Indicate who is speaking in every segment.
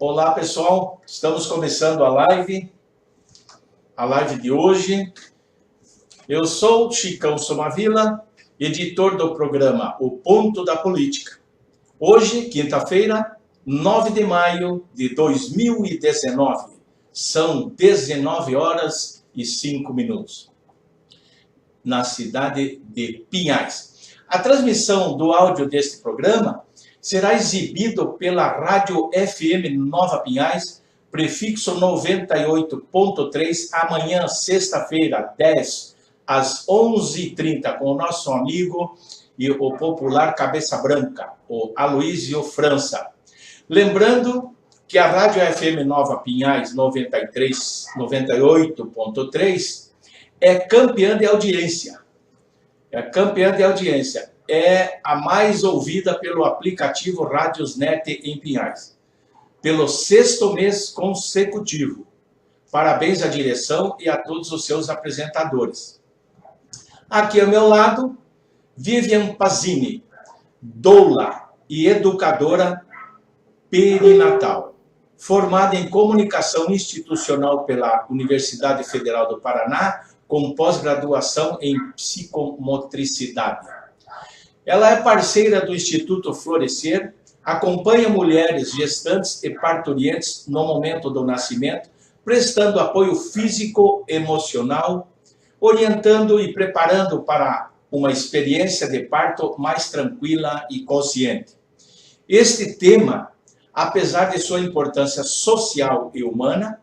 Speaker 1: Olá pessoal, estamos começando a live de hoje. Eu sou Chicão Somavila, editor do programa O Ponto da Política. Hoje, quinta-feira, 9 de maio de 2019. São 19 horas e 5 minutos. Na cidade de Pinhais. A transmissão do áudio deste programa será exibido pela Rádio FM Nova Pinhais, prefixo 98.3, amanhã, sexta-feira, 10 às 11h30, com o nosso amigo e o popular Cabeça Branca, o Aloísio França. Lembrando que a Rádio FM Nova Pinhais 98.3 é campeã de audiência. É a mais ouvida pelo aplicativo Rádiosnet em Pinhais, pelo 6º mês consecutivo. Parabéns à direção e a todos os seus apresentadores. Aqui ao meu lado, Vivian Pazini, doula e educadora perinatal, formada em comunicação institucional pela Universidade Federal do Paraná, com pós-graduação em psicomotricidade. Ela é parceira do Instituto Florescer, acompanha mulheres gestantes e parturientes no momento do nascimento, prestando apoio físico, emocional, orientando e preparando para uma experiência de parto mais tranquila e consciente. Este tema, apesar de sua importância social e humana,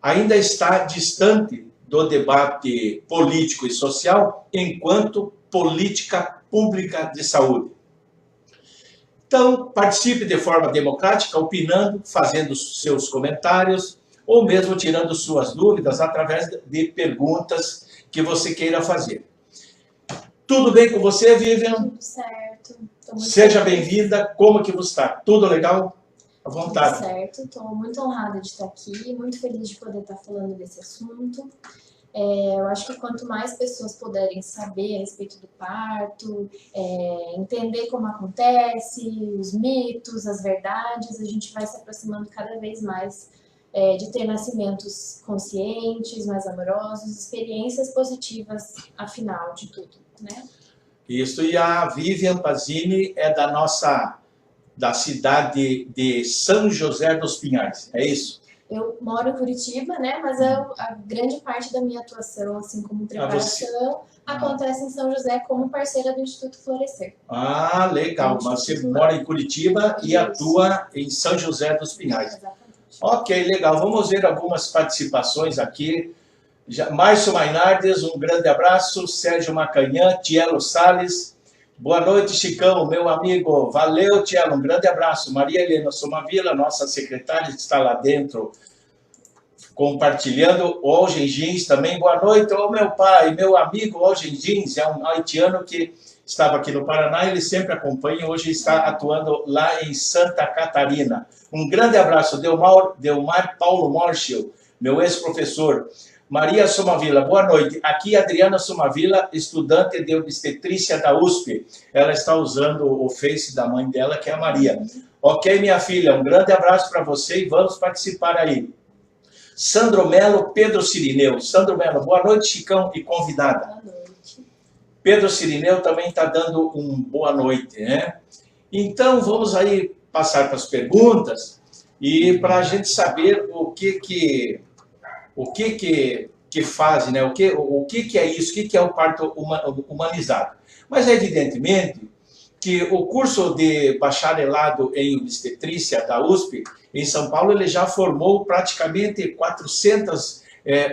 Speaker 1: ainda está distante do debate político e social enquanto política pública de saúde. Então, participe de forma democrática, opinando, fazendo seus comentários, ou mesmo tirando suas dúvidas através de perguntas que você queira fazer. Tudo bem com você, Vivian?
Speaker 2: Tudo certo.
Speaker 1: Seja bem-vinda. Como que você está? Tudo legal? À vontade.
Speaker 2: Tudo certo. Estou muito honrada de estar aqui, muito feliz de poder estar falando desse assunto. Eu acho que quanto mais pessoas puderem saber a respeito do parto, entender como acontece, os mitos, as verdades, a gente vai se aproximando cada vez mais de ter nascimentos conscientes, mais amorosos, experiências positivas, afinal de tudo, né?
Speaker 1: Isso, e a Vivian Pazini é da cidade de São José dos Pinhais, é isso?
Speaker 2: Eu moro em Curitiba, né? Mas a grande parte da minha atuação, assim como preparação, acontece em São José como parceira do Instituto Florescer.
Speaker 1: Ah, legal. Mas você mora em Curitiba e atua em São José dos Pinhais.
Speaker 2: Exatamente.
Speaker 1: Ok, legal. Vamos ver algumas participações aqui. Márcio Mainardes, um grande abraço. Sérgio Macanhã, Tielo Salles. Boa noite, Chicão, meu amigo. Valeu, Tielo, um grande abraço. Maria Helena Somavila, nossa secretária, que está lá dentro, compartilhando. O Algen Jeans também. Boa noite, ô meu pai, meu amigo Algen Jeans, é um haitiano que estava aqui no Paraná, ele sempre acompanha, hoje está atuando lá em Santa Catarina. Um grande abraço, Delmar Paulo Morschel, meu ex-professor. Maria Somavila, boa noite. Aqui Adriana Somavila, estudante de obstetrícia da USP. Ela está usando o Face da mãe dela, que é a Maria. Ok, minha filha, um grande abraço para você e vamos participar aí. Sandro Melo, Pedro Cirineu. Sandro Melo, boa noite, Chicão e convidada.
Speaker 2: Boa noite.
Speaker 1: Pedro Cirineu também está dando um boa noite, né? Então, vamos aí passar para as perguntas e para a gente saber o que faz, né? O que é isso, o que é o parto humanizado. Mas, evidentemente, que o curso de bacharelado em obstetrícia da USP, em São Paulo, ele já formou praticamente 400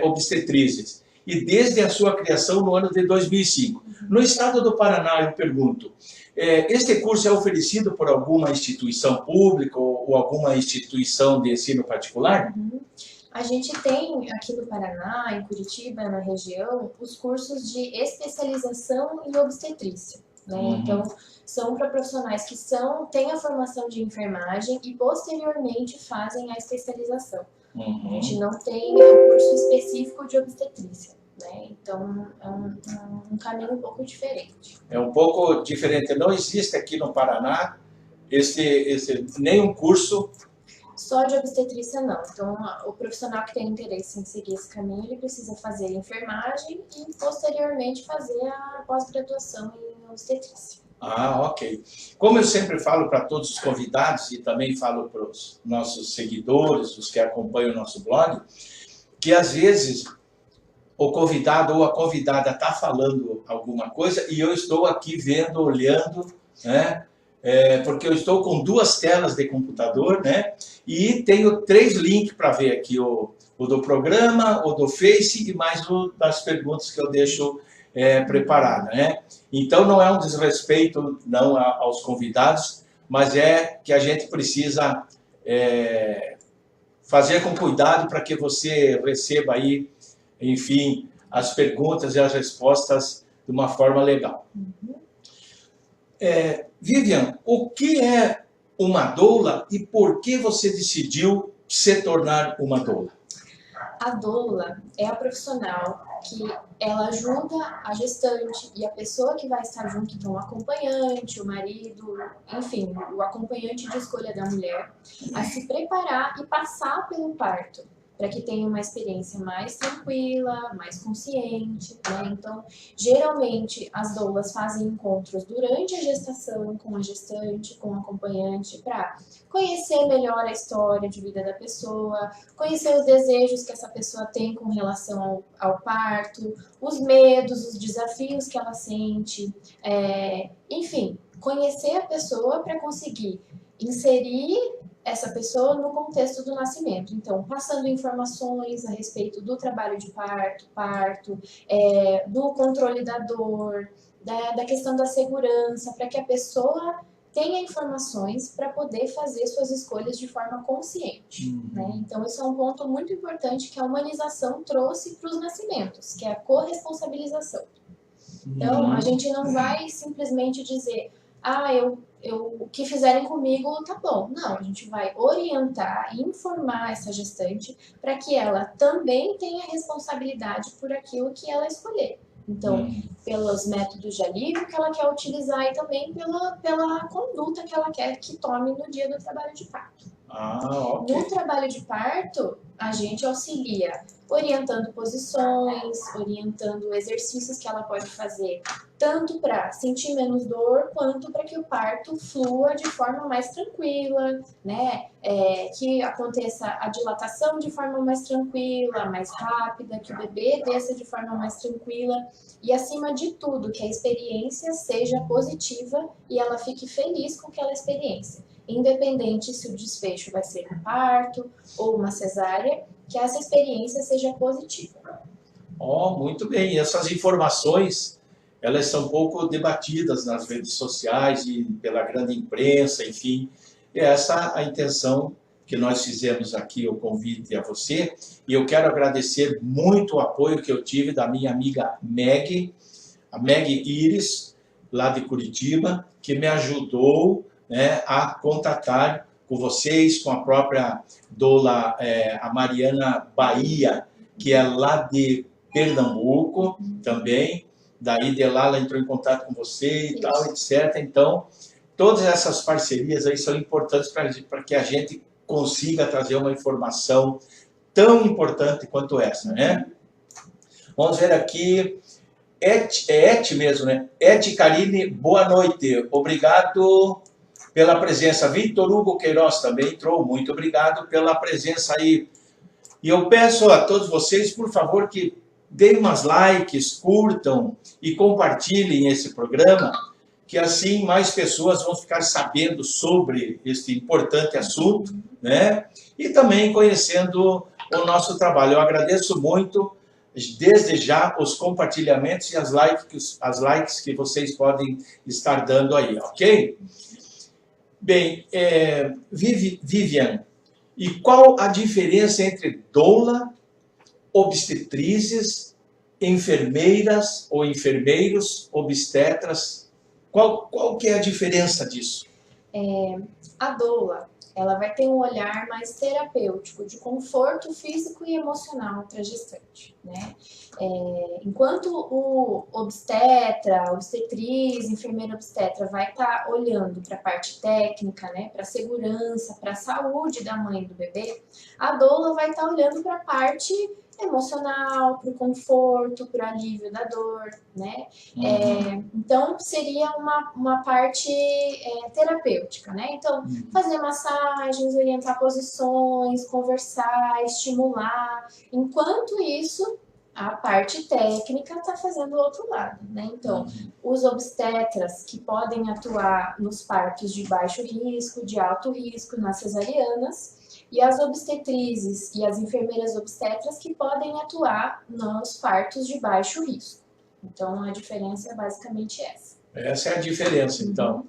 Speaker 1: obstetrizes, e desde a sua criação no ano de 2005. No estado do Paraná, eu pergunto, este curso é oferecido por alguma instituição pública ou alguma instituição de ensino particular?
Speaker 2: A gente tem aqui no Paraná, em Curitiba, na região, os cursos de especialização em obstetrícia, né? Então, são para profissionais que têm a formação de enfermagem e posteriormente fazem a especialização. A gente não tem um curso específico de obstetrícia, né? Então, é um caminho um pouco diferente.
Speaker 1: É um pouco diferente. Não existe aqui no Paraná nenhum curso
Speaker 2: só de obstetrícia não. Então, o profissional que tem interesse em seguir esse caminho, ele precisa fazer enfermagem e posteriormente fazer a pós-graduação em obstetrícia.
Speaker 1: Ah, ok. Como eu sempre falo para todos os convidados e também falo para os nossos seguidores, os que acompanham o nosso blog, que às vezes o convidado ou a convidada está falando alguma coisa e eu estou aqui vendo, olhando, né? Porque eu estou com 2 telas de computador, né? E tenho 3 links para ver aqui, o do programa, o do Face e mais o das perguntas que eu deixo preparado, né? Então não é um desrespeito não aos convidados, mas é que a gente precisa fazer com cuidado para que você receba aí, enfim, as perguntas e as respostas de uma forma legal. Vivian, o que é uma doula e por que você decidiu se tornar uma doula?
Speaker 2: A doula é a profissional que ela ajuda a gestante e a pessoa que vai estar junto, então o acompanhante, o marido, enfim, o acompanhante de escolha da mulher, a se preparar e passar pelo parto, para que tenha uma experiência mais tranquila, mais consciente, né? Então, geralmente, as doulas fazem encontros durante a gestação com a gestante, com o acompanhante, para conhecer melhor a história de vida da pessoa, conhecer os desejos que essa pessoa tem com relação ao parto, os medos, os desafios que ela sente, enfim, conhecer a pessoa para conseguir inserir essa pessoa no contexto do nascimento. Então, passando informações a respeito do trabalho de parto, do controle da dor, da questão da segurança, para que a pessoa tenha informações para poder fazer suas escolhas de forma consciente. Né? Então, isso é um ponto muito importante que a humanização trouxe para os nascimentos, que é a corresponsabilização. Então, a gente não vai simplesmente dizer, o que fizerem comigo tá bom. Não, a gente vai orientar e informar essa gestante para que ela também tenha responsabilidade por aquilo que ela escolher. Então, pelos métodos de alívio que ela quer utilizar e também pela conduta que ela quer que tome no dia do trabalho de parto.
Speaker 1: Okay.
Speaker 2: No trabalho de parto, a gente auxilia orientando posições, orientando exercícios que ela pode fazer, tanto para sentir menos dor, quanto para que o parto flua de forma mais tranquila, né? Que aconteça a dilatação de forma mais tranquila, mais rápida, que o bebê desça de forma mais tranquila e, acima de tudo, que a experiência seja positiva e ela fique feliz com aquela experiência. Independente se o desfecho vai ser um parto ou uma cesárea, que essa experiência seja positiva.
Speaker 1: Muito bem. E essas informações, elas são um pouco debatidas nas redes sociais e pela grande imprensa, enfim. E essa a intenção que nós fizemos aqui, o convite a você. E eu quero agradecer muito o apoio que eu tive da minha amiga Meg, a Meg Iris, lá de Curitiba, que me ajudou, né, a contatar com vocês, com a própria doula, a Mariana Bahia, que é lá de Pernambuco também. Daí de lá ela entrou em contato com você e tal, etc. Então, todas essas parcerias aí são importantes para que a gente consiga trazer uma informação tão importante quanto essa, né? Vamos ver aqui. Et mesmo, né? Et Karine, boa noite. Obrigado pela presença. Vitor Hugo Queiroz também entrou. Muito obrigado pela presença aí. E eu peço a todos vocês, por favor, que deem umas likes, curtam e compartilhem esse programa, que assim mais pessoas vão ficar sabendo sobre este importante assunto, né? E também conhecendo o nosso trabalho. Eu agradeço muito, desde já, os compartilhamentos e as likes que vocês podem estar dando aí, ok? Bem, Vivian, e qual a diferença entre doula, obstetrizes, enfermeiras ou enfermeiros, obstetras? Qual que é a diferença disso?
Speaker 2: A doula, ela vai ter um olhar mais terapêutico, de conforto físico e emocional para a gestante, né? Enquanto o obstetra, obstetriz, enfermeira obstetra vai estar olhando para a parte técnica, né, para a segurança, para a saúde da mãe e do bebê, a doula vai estar olhando para a parte emocional, para o conforto, para o alívio da dor, né? Então, seria uma parte terapêutica, né? Então, fazer massagens, orientar posições, conversar, estimular. Enquanto isso, a parte técnica está fazendo o outro lado, né? Então, os obstetras que podem atuar nos partos de baixo risco, de alto risco, nas cesarianas, e as obstetrizes e as enfermeiras obstetras que podem atuar nos partos de baixo risco. Então, a diferença é basicamente essa.
Speaker 1: Essa é a diferença, então.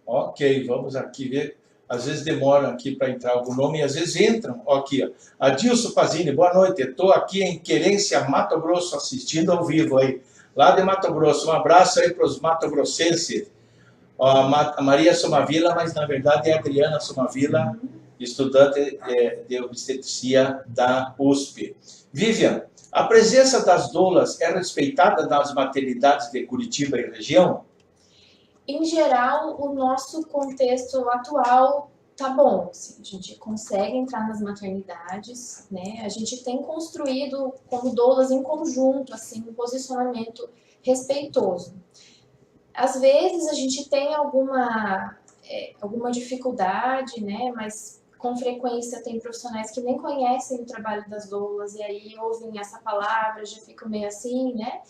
Speaker 1: Ok, vamos aqui ver. Às vezes demora aqui para entrar algum nome, e às vezes entram. Aqui, ó. Adilson Pazini, boa noite. Estou aqui em Querência, Mato Grosso, assistindo ao vivo aí. Lá de Mato Grosso. Um abraço aí para os matogrossenses. A Maria Somavila, mas na verdade é a Adriana Somavila, estudante de obstetria da USP. Vivian, a presença das doulas é respeitada nas maternidades de Curitiba e região?
Speaker 2: Em geral, o nosso contexto atual tá bom, assim, a gente consegue entrar nas maternidades, né? A gente tem construído como doulas em conjunto, assim, um posicionamento respeitoso. Às vezes a gente tem alguma dificuldade, né? Mas com frequência tem profissionais que nem conhecem o trabalho das doulas e aí ouvem essa palavra, já ficam meio assim, né?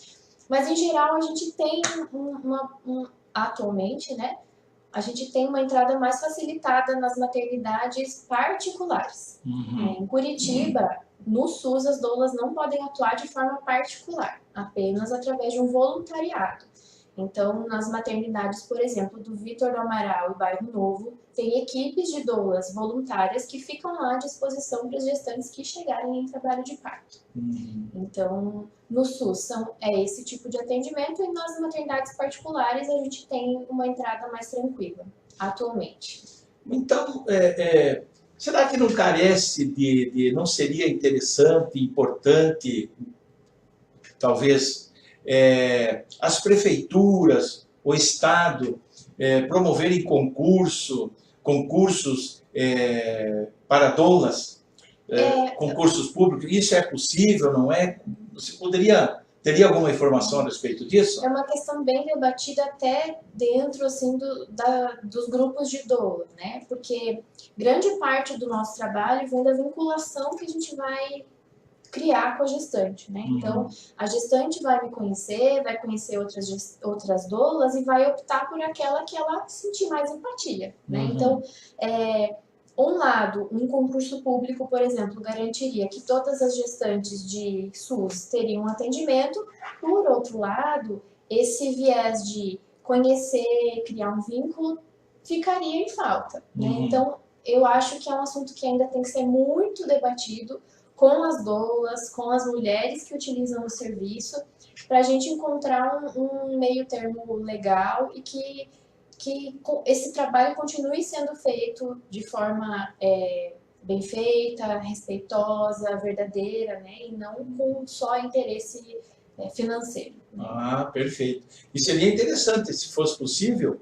Speaker 2: Mas em geral a gente tem atualmente, né? A gente tem uma entrada mais facilitada nas maternidades particulares. Em Curitiba, no SUS, as doulas não podem atuar de forma particular, apenas através de um voluntariado. Então, nas maternidades, por exemplo, do Vitor do Amaral e Bairro Novo, tem equipes de doulas voluntárias que ficam lá à disposição para as gestantes que chegarem em trabalho de parto. Então, no SUS é esse tipo de atendimento e nas maternidades particulares a gente tem uma entrada mais tranquila, atualmente.
Speaker 1: Então, será que não carece não seria interessante, importante, talvez, as prefeituras, o Estado, promoverem concursos para doulas, concursos públicos? Isso é possível, não é? Você teria alguma informação a respeito disso?
Speaker 2: É uma questão bem debatida até dentro assim, dos grupos de doula, né? Porque grande parte do nosso trabalho vem da vinculação que a gente vai criar com a gestante, né? Então, a gestante vai me conhecer, vai conhecer outras doulas e vai optar por aquela que ela sentir mais empatia, né? Então, um lado, um concurso público, por exemplo, garantiria que todas as gestantes de SUS teriam atendimento. Por outro lado, esse viés de conhecer, criar um vínculo, ficaria em falta, né? Então, eu acho que é um assunto que ainda tem que ser muito debatido com as doulas, com as mulheres que utilizam o serviço, para a gente encontrar um meio termo legal e que esse trabalho continue sendo feito de forma bem feita, respeitosa, verdadeira, né? E não com só interesse financeiro. Né?
Speaker 1: Perfeito. E seria interessante, se fosse possível,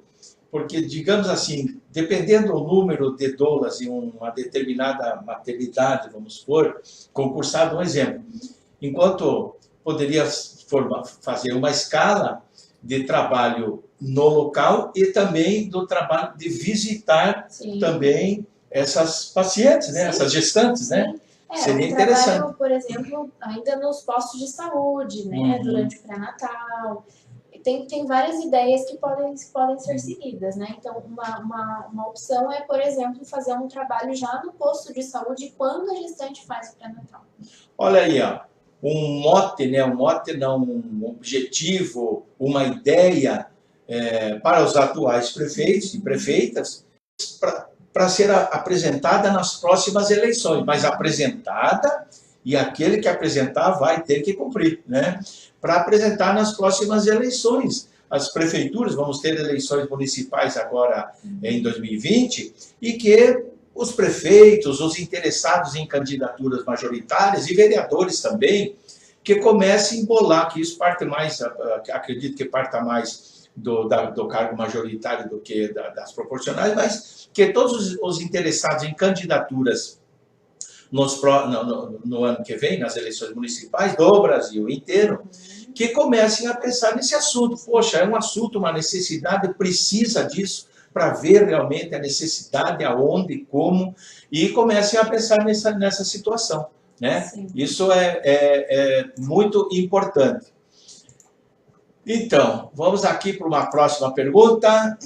Speaker 1: porque, digamos assim, dependendo do número de doulas em uma determinada maternidade, vamos supor, concursado, um exemplo, enquanto poderia fazer uma escala de trabalho no local e também do trabalho de visitar também essas pacientes, né? Essas gestantes, né? Seria interessante.
Speaker 2: Trabalho, por exemplo, ainda nos postos de saúde, né? Durante o pré-natal. Tem várias ideias que podem ser seguidas, né? Então, uma opção é, por exemplo, fazer um trabalho já no posto de saúde quando a gestante faz o pré-natal.
Speaker 1: Olha aí, ó, um mote, né? Um objetivo, uma ideia para os atuais prefeitos e prefeitas para ser apresentada nas próximas eleições, mas apresentada e aquele que apresentar vai ter que cumprir, né? Para apresentar nas próximas eleições. As prefeituras, vamos ter eleições municipais agora em 2020, e que os prefeitos, os interessados em candidaturas majoritárias e vereadores também, que comecem a embolar, que isso parte mais, acredito que parta mais do cargo majoritário do que das proporcionais, mas que todos os interessados em candidaturas no ano que vem, nas eleições municipais do Brasil inteiro, que comecem a pensar nesse assunto. Poxa, é um assunto, uma necessidade, precisa disso, para ver realmente a necessidade, aonde, como, e comecem a pensar nessa situação. Né? Isso é muito importante. Então, vamos aqui para uma próxima pergunta.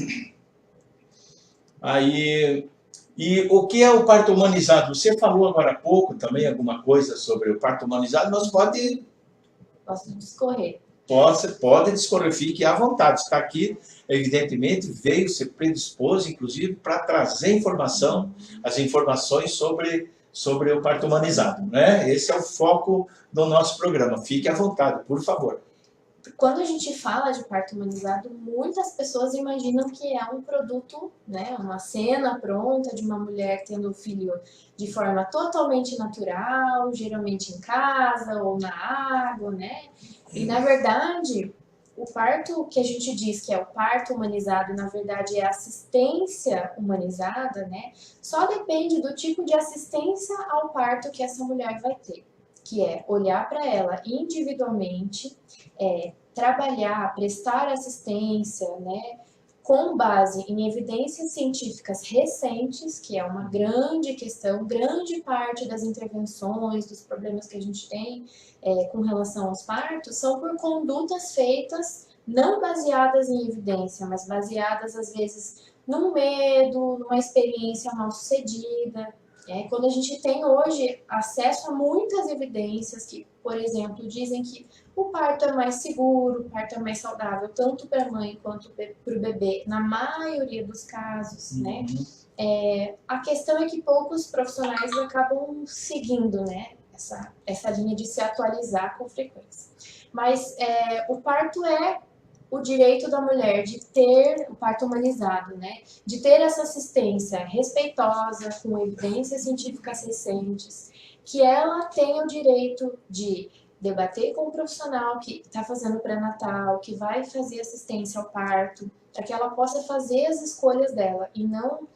Speaker 1: Aí, e o que é o parto humanizado? Você falou agora há pouco também alguma coisa sobre o parto humanizado, mas
Speaker 2: Posso discorrer.
Speaker 1: Pode discorrer, fique à vontade. Está aqui, evidentemente, veio, se predispôs, inclusive, para trazer informação, as informações sobre o parto humanizado. Né? Esse é o foco do nosso programa. Fique à vontade, por favor.
Speaker 2: Quando a gente fala de parto humanizado, muitas pessoas imaginam que é um produto, né, uma cena pronta de uma mulher tendo o filho de forma totalmente natural, geralmente em casa ou na água, né? E, na verdade, o parto que a gente diz que é o parto humanizado, na verdade é assistência humanizada, né? Só depende do tipo de assistência ao parto que essa mulher vai ter, que é olhar para ela individualmente, trabalhar, prestar assistência, né, com base em evidências científicas recentes, que é uma grande questão, grande parte das intervenções, dos problemas que a gente tem com relação aos partos, são por condutas feitas não baseadas em evidência, mas baseadas, às vezes, num medo, numa experiência mal sucedida. Quando a gente tem hoje acesso a muitas evidências que, por exemplo, dizem que o parto é mais seguro, o parto é mais saudável, tanto para a mãe quanto para o bebê, na maioria dos casos, né? A questão é que poucos profissionais acabam seguindo, né, essa linha de se atualizar com frequência. Mas o parto é o direito da mulher de ter o parto humanizado, né? De ter essa assistência respeitosa, com evidências científicas recentes, que ela tenha o direito de debater com o profissional que está fazendo pré-natal, que vai fazer assistência ao parto, para que ela possa fazer as escolhas dela e não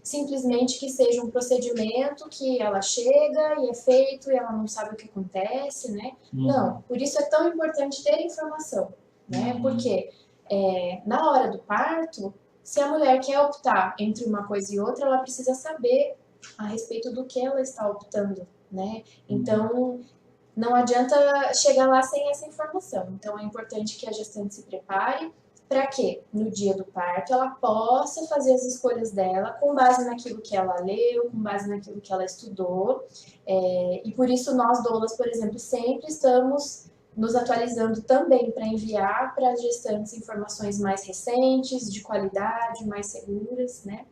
Speaker 2: simplesmente que seja um procedimento que ela chega e é feito e ela não sabe o que acontece, né? Não, por isso é tão importante ter informação, né? Porque na hora do parto, se a mulher quer optar entre uma coisa e outra, ela precisa saber a respeito do que ela está optando, né? Então, não adianta chegar lá sem essa informação. Então, é importante que a gestante se prepare para que, no dia do parto, ela possa fazer as escolhas dela com base naquilo que ela leu, com base naquilo que ela estudou. E por isso, nós, doulas, por exemplo, sempre estamos nos atualizando também para enviar para as gestantes informações mais recentes, de qualidade, mais seguras, né?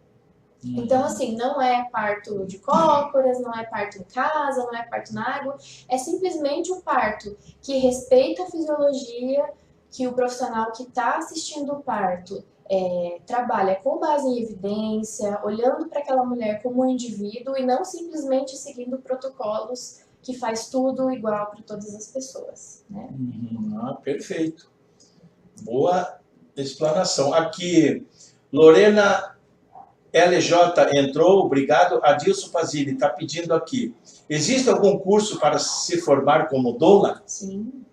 Speaker 2: Então, assim, não é parto de cócoras, não é parto em casa, não é parto na água, é simplesmente um parto que respeita a fisiologia, que o profissional que está assistindo o parto trabalha com base em evidência, olhando para aquela mulher como um indivíduo e não simplesmente seguindo protocolos que faz tudo igual para todas as pessoas, né?
Speaker 1: Perfeito. Boa explanação. Aqui, Lorena LJ entrou, obrigado. Adilson Pazini está pedindo aqui. Existe algum curso para se formar como doula?
Speaker 2: Sim.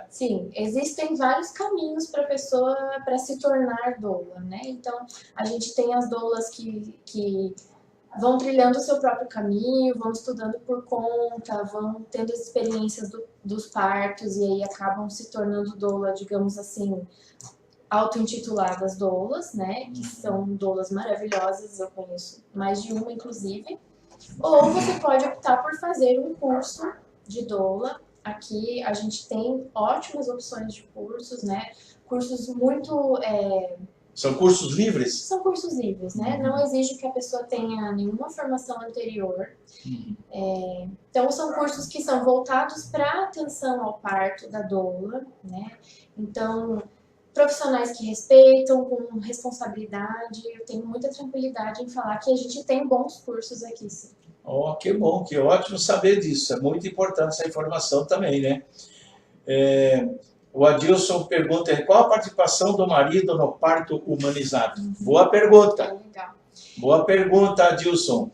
Speaker 2: Sim, existem vários caminhos para a pessoa para se tornar doula, né? Então, a gente tem as doulas que vão trilhando o seu próprio caminho, vão estudando por conta, vão tendo as experiências dos partos e aí acabam se tornando doula, digamos assim, auto-intituladas doulas, né? Que são doulas maravilhosas, eu conheço mais de uma, inclusive. Ou você pode optar por fazer um curso de doula. Aqui a gente tem ótimas opções de cursos, né? Cursos muito...
Speaker 1: São cursos livres?
Speaker 2: São cursos livres, né? Não exige que a pessoa tenha nenhuma formação anterior. Então, são cursos que são voltados para a atenção ao parto da doula, né? Então, profissionais que respeitam, com responsabilidade. Eu tenho muita tranquilidade em falar que a gente tem bons cursos aqui, sim.
Speaker 1: Oh, que bom, que ótimo saber disso. É muito importante essa informação também, né? O Adilson pergunta, qual a participação do marido no parto humanizado? Boa pergunta.
Speaker 2: Legal.
Speaker 1: Boa pergunta, Adilson.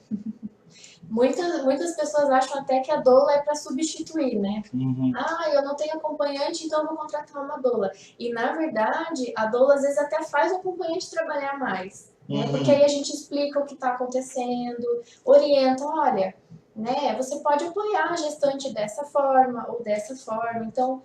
Speaker 2: Muitas pessoas acham até que a doula é para substituir, né?
Speaker 1: Uhum.
Speaker 2: Eu não tenho acompanhante, então eu vou contratar uma doula. E, na verdade, a doula às vezes até faz o acompanhante trabalhar mais. Né? Porque aí a gente explica o que está acontecendo, orienta, olha, né, você pode apoiar a gestante dessa forma ou dessa forma. Então,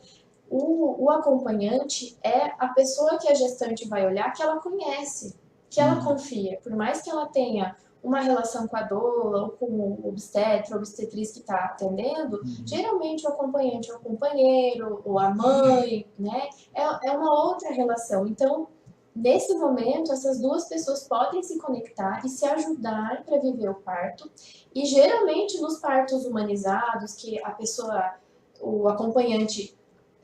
Speaker 2: o acompanhante é a pessoa que a gestante vai olhar, que ela conhece, que ela confia. Por mais que ela tenha uma relação com a doula ou com o obstetra, obstetriz que está atendendo, geralmente o acompanhante é o companheiro ou a mãe, né? É uma outra relação. Então, nesse momento, essas duas pessoas podem se conectar e se ajudar para viver o parto. E geralmente nos partos humanizados, que a pessoa, o acompanhante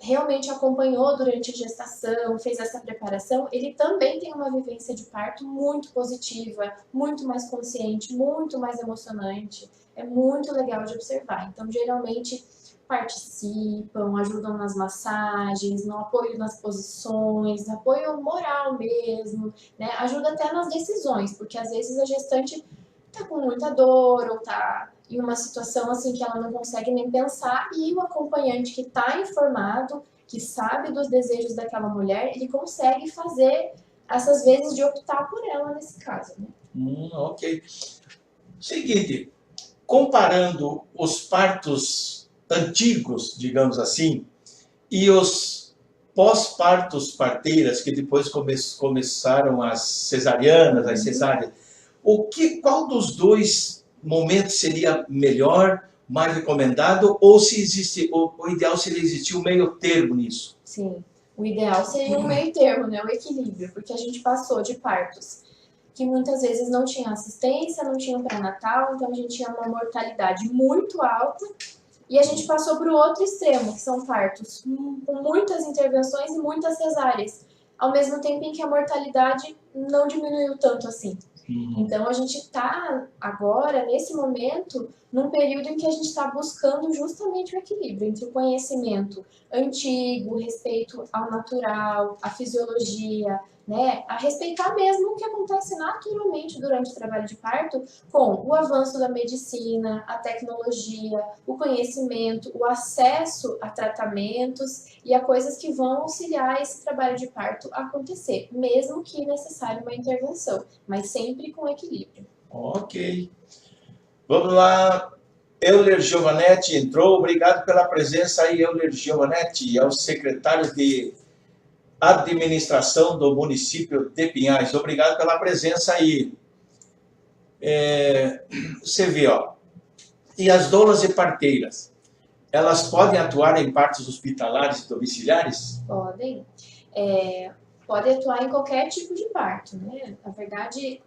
Speaker 2: realmente acompanhou durante a gestação, fez essa preparação, ele também tem uma vivência de parto muito positiva, muito mais consciente, muito mais emocionante. É muito legal de observar. Então, geralmente, participam, ajudam nas massagens, no apoio nas posições, no apoio moral mesmo, né? Ajuda até nas decisões, porque às vezes a gestante tá com muita dor ou tá em uma situação assim que ela não consegue nem pensar e o acompanhante que está informado, que sabe dos desejos daquela mulher, ele consegue fazer essas vezes de optar por ela nesse caso, né?
Speaker 1: Ok. Seguinte, comparando os partos antigos, digamos assim, e os pós-partos parteiras, que depois começaram as cesarianas, as cesáreas, qual dos dois momentos seria melhor, mais recomendado, ou se existe, o ideal seria existir um meio termo nisso?
Speaker 2: Sim, o ideal seria um meio termo, né? O equilíbrio, porque a gente passou de partos que muitas vezes não tinha assistência, não tinha pré-natal, então a gente tinha uma mortalidade muito alta, e a gente passou para o outro extremo, que são partos com muitas intervenções e muitas cesáreas, ao mesmo tempo em que a mortalidade não diminuiu tanto assim. Então, a gente está agora, nesse momento, num período em que a gente está buscando justamente o equilíbrio entre o conhecimento antigo, o respeito ao natural, à fisiologia, né? A respeitar mesmo o que acontece naturalmente durante o trabalho de parto, com o avanço da medicina, a tecnologia, o conhecimento, o acesso a tratamentos e a coisas que vão auxiliar esse trabalho de parto a acontecer, mesmo que necessário uma intervenção, mas sempre com equilíbrio.
Speaker 1: Ok. Vamos lá. Euler Giovanetti entrou. Obrigado pela presença aí, Euler Giovanetti. É o secretário de administração do município de Pinhais. Obrigado pela presença aí. Você vê, ó. E as doulas e parteiras, elas podem atuar em partos hospitalares e domiciliares?
Speaker 2: Podem. Pode atuar em qualquer tipo de parto, né? Na verdade,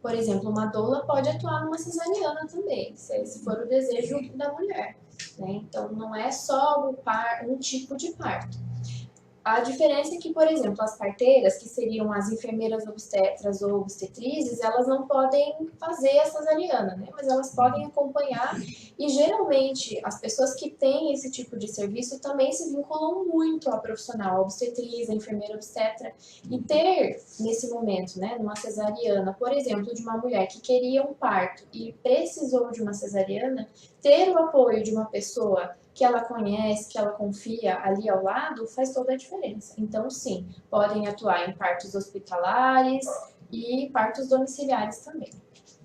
Speaker 2: por exemplo, uma doula pode atuar numa cesariana também, se for o desejo da mulher, né? Então, não é só um tipo de parto. A diferença é que, por exemplo, as parteiras, que seriam as enfermeiras obstetras ou obstetrizes, elas não podem fazer a cesariana, né? Mas elas podem acompanhar e, geralmente, as pessoas que têm esse tipo de serviço também se vinculam muito ao profissional, a obstetriz, a enfermeira obstetra. E ter, nesse momento, né, numa cesariana, por exemplo, de uma mulher que queria um parto e precisou de uma cesariana, ter o apoio de uma pessoa que ela conhece, que ela confia ali ao lado, faz toda a diferença. Então, sim, podem atuar em partos hospitalares e partos domiciliares também.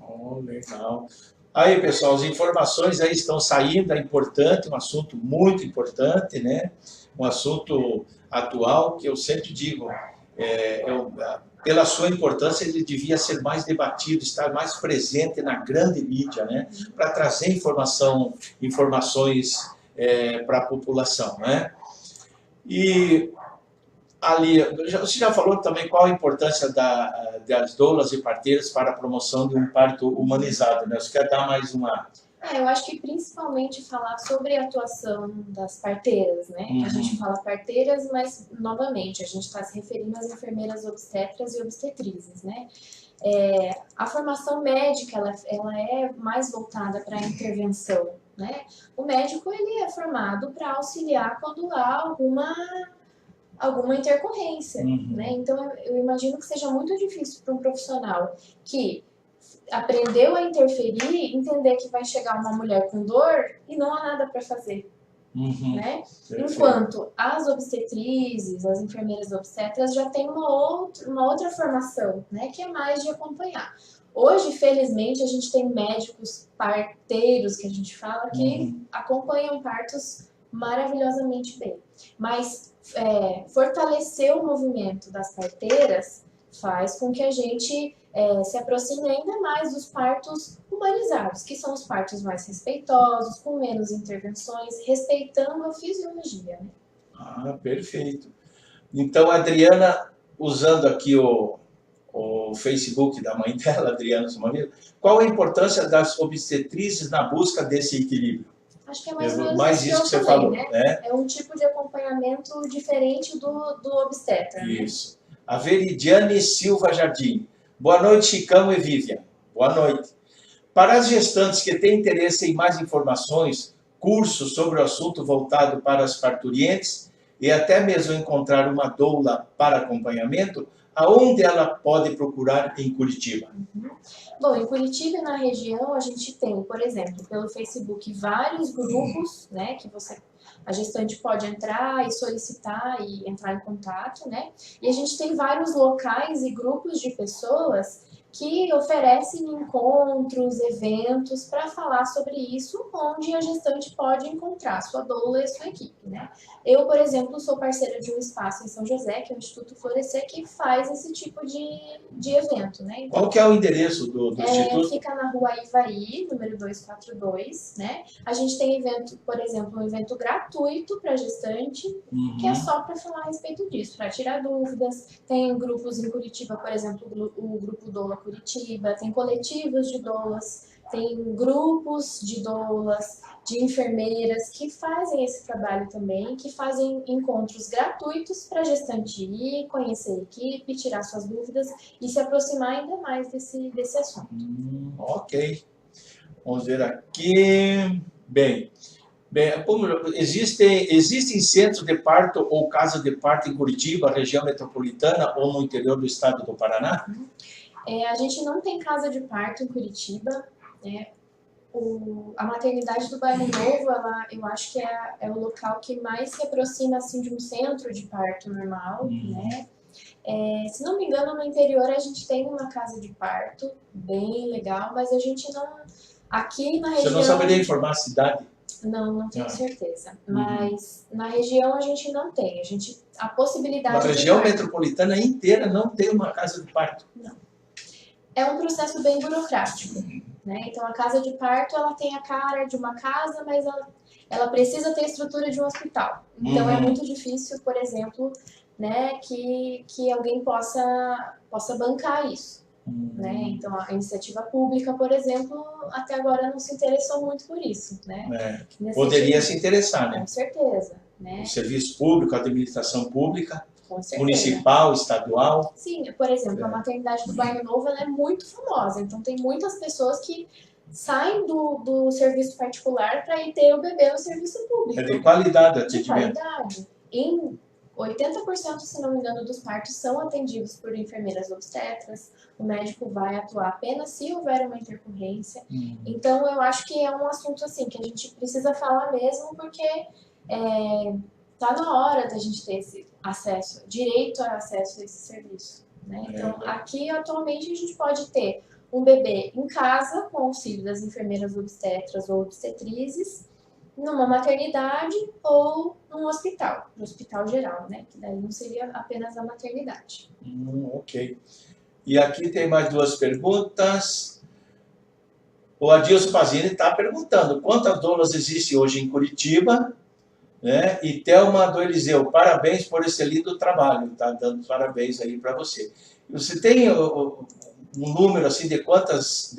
Speaker 1: Oh, legal. Aí, pessoal, as informações aí estão saindo, é importante, um assunto muito importante, né? Um assunto atual que eu sempre digo, pela sua importância, ele devia ser mais debatido, estar mais presente na grande mídia, né? Para trazer informações para a população, né? E ali, você já falou também qual a importância das doulas e parteiras para a promoção de um parto humanizado, né? Você quer dar mais uma
Speaker 2: Eu acho que principalmente falar sobre a atuação das parteiras, né? A gente fala parteiras, mas, novamente, a gente está se referindo às enfermeiras obstetras e obstetrizes, né? A formação médica, ela é mais voltada para a intervenção, né? O médico, ele é formado para auxiliar quando há alguma intercorrência, né? Então, eu imagino que seja muito difícil para um profissional que aprendeu a interferir, entender que vai chegar uma mulher com dor e não há nada para fazer, né? Enquanto as obstetrizes, as enfermeiras obstetras já têm uma outra formação, né? Que é mais de acompanhar. Hoje, felizmente, a gente tem médicos parteiros, que a gente fala, que acompanham partos maravilhosamente bem. Mas fortalecer o movimento das parteiras faz com que a gente se aproxime ainda mais dos partos humanizados, que são os partos mais respeitosos, com menos intervenções, respeitando a fisiologia. Né?
Speaker 1: Perfeito. Então, a Adriana, usando aqui o Facebook da mãe dela, Adriana Sumanilo, qual a importância das obstetrizes na busca desse equilíbrio?
Speaker 2: Acho que é mais ou menos
Speaker 1: isso que você falou,
Speaker 2: né? É um tipo de acompanhamento diferente do obstetra.
Speaker 1: Isso. Né? A Veridiane Silva Jardim. Boa noite, Chicão e Vivian. Boa noite. Para as gestantes que têm interesse em mais informações, cursos sobre o assunto voltado para as parturientes e até mesmo encontrar uma doula para acompanhamento, aonde ela pode procurar em Curitiba?
Speaker 2: Bom, em Curitiba e na região a gente tem, por exemplo, pelo Facebook vários grupos, né, que a gestante pode entrar e solicitar e entrar em contato, né? E a gente tem vários locais e grupos de pessoas que oferecem encontros, eventos para falar sobre isso, onde a gestante pode encontrar sua doula e sua equipe, né? Eu, por exemplo, sou parceira de um espaço em São José, que é o Instituto Florescer, que faz esse tipo de evento, né? Então,
Speaker 1: qual que é o endereço do Instituto?
Speaker 2: Fica na rua Ivaí, número 242, né? A gente tem evento, por exemplo, um evento gratuito para gestante, que é só para falar a respeito disso, para tirar dúvidas. Tem grupos em Curitiba, por exemplo, o Grupo Doula Curitiba, tem coletivos de doulas, tem grupos de doulas, de enfermeiras que fazem esse trabalho também, que fazem encontros gratuitos para a gestante ir, conhecer a equipe, tirar suas dúvidas e se aproximar ainda mais desse assunto.
Speaker 1: Ok. Vamos ver aqui. Bem, existem centros de parto ou casa de parto em Curitiba, região metropolitana ou no interior do estado do Paraná?
Speaker 2: A gente não tem casa de parto em Curitiba, né? A maternidade do Bairro Novo, eu acho que é o local que mais se aproxima assim, de um centro de parto normal, né? Se não me engano, no interior a gente tem uma casa de parto bem legal, mas a gente não... Aqui na região...
Speaker 1: Você não saberia informar a cidade?
Speaker 2: Não tenho certeza. Mas na região a gente não tem. A possibilidade...
Speaker 1: A região metropolitana inteira não tem uma casa de parto?
Speaker 2: Não. É um processo bem burocrático, né? Então, a casa de parto, ela tem a cara de uma casa, mas ela precisa ter a estrutura de um hospital. Então, é muito difícil, por exemplo, né, que alguém possa bancar isso. Né? Então, a iniciativa pública, por exemplo, até agora não se interessou muito por isso. Né?
Speaker 1: Poderia se interessar, né?
Speaker 2: Com certeza. Né?
Speaker 1: O serviço público, a administração pública, municipal, estadual.
Speaker 2: Sim, por exemplo, a maternidade do Bairro Novo ela é muito famosa, então tem muitas pessoas que saem do serviço particular para ir ter o bebê no serviço público.
Speaker 1: É de qualidade o atendimento.
Speaker 2: De qualidade. Em 80%, se não me engano, dos partos são atendidos por enfermeiras obstetras, o médico vai atuar apenas se houver uma intercorrência. Então, eu acho que é um assunto assim que a gente precisa falar mesmo, porque está na hora da gente ter esse acesso, direito a acesso a esse serviço. Né? Então, aqui, atualmente, a gente pode ter um bebê em casa, com auxílio das enfermeiras obstetras ou obstetrizes, numa maternidade ou num hospital, no hospital geral, né? Que daí não seria apenas a maternidade.
Speaker 1: Ok. E aqui tem mais duas perguntas. O Adilson Pazini está perguntando quantas doulas existem hoje em Curitiba, né? E Thelma do Eliseu, parabéns por esse lindo trabalho, está dando parabéns aí para você. Você tem um número assim de quantas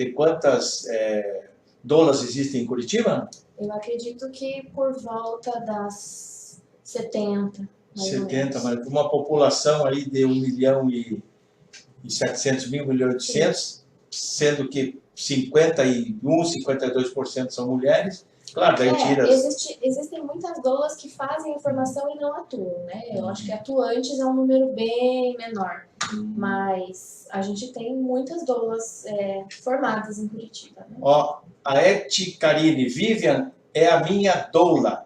Speaker 1: doulas existem em Curitiba?
Speaker 2: Eu acredito que por volta das 70, mais ou
Speaker 1: 70,
Speaker 2: menos.
Speaker 1: mas uma população aí de 1.700.000, 1.800.000, sendo que 51, 52% são mulheres. Claro, daí tira...
Speaker 2: Existem muitas doulas que fazem a formação e não atuam, né? Eu acho que atuantes é um número bem menor. Mas a gente tem muitas doulas formadas em Curitiba, né?
Speaker 1: Ó, a Eti Karine, Vivian é a minha doula.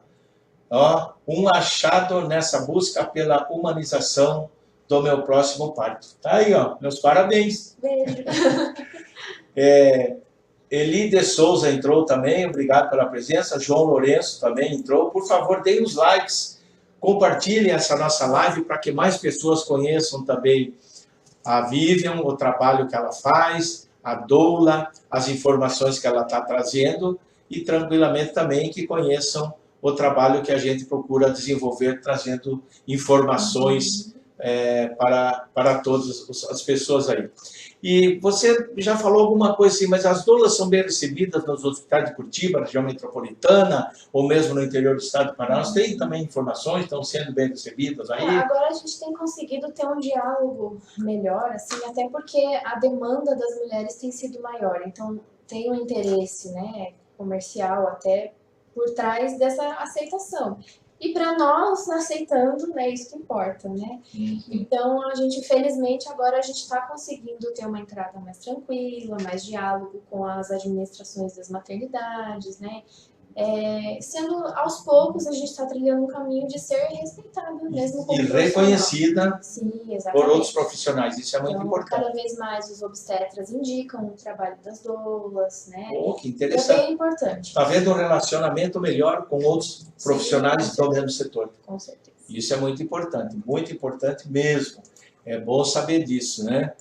Speaker 1: Ó, um achado nessa busca pela humanização do meu próximo parto. Tá aí, ó, meus parabéns.
Speaker 2: Beijo.
Speaker 1: Eli de Souza entrou também, obrigado pela presença. João Lourenço também entrou. Por favor, deem os likes, compartilhem essa nossa live para que mais pessoas conheçam também a Vivian, o trabalho que ela faz, a doula, as informações que ela está trazendo e tranquilamente também que conheçam o trabalho que a gente procura desenvolver, trazendo informações para todas as pessoas aí. E você já falou alguma coisa assim, mas as doulas são bem recebidas nos hospitais de Curitiba, região metropolitana, ou mesmo no interior do estado do Paraná? Você tem também informações, estão sendo bem recebidas aí?
Speaker 2: Agora a gente tem conseguido ter um diálogo melhor, assim, até porque a demanda das mulheres tem sido maior, então tem um interesse, né, comercial até por trás dessa aceitação. E para nós, aceitando, né, isso que importa, né? Então, a gente, felizmente, agora a gente está conseguindo ter uma entrada mais tranquila, mais diálogo com as administrações das maternidades, né? Sendo, aos poucos, a gente está trilhando um caminho de ser respeitada, mesmo como
Speaker 1: reconhecida.
Speaker 2: Sim,
Speaker 1: por outros profissionais, isso é muito
Speaker 2: então,
Speaker 1: importante.
Speaker 2: Cada vez mais os obstetras indicam o trabalho das doulas, né?
Speaker 1: Oh, que interessante.
Speaker 2: É bem importante.
Speaker 1: Está havendo um relacionamento melhor com outros profissionais do mesmo setor.
Speaker 2: Com certeza.
Speaker 1: Isso é muito importante mesmo. É bom saber disso, né?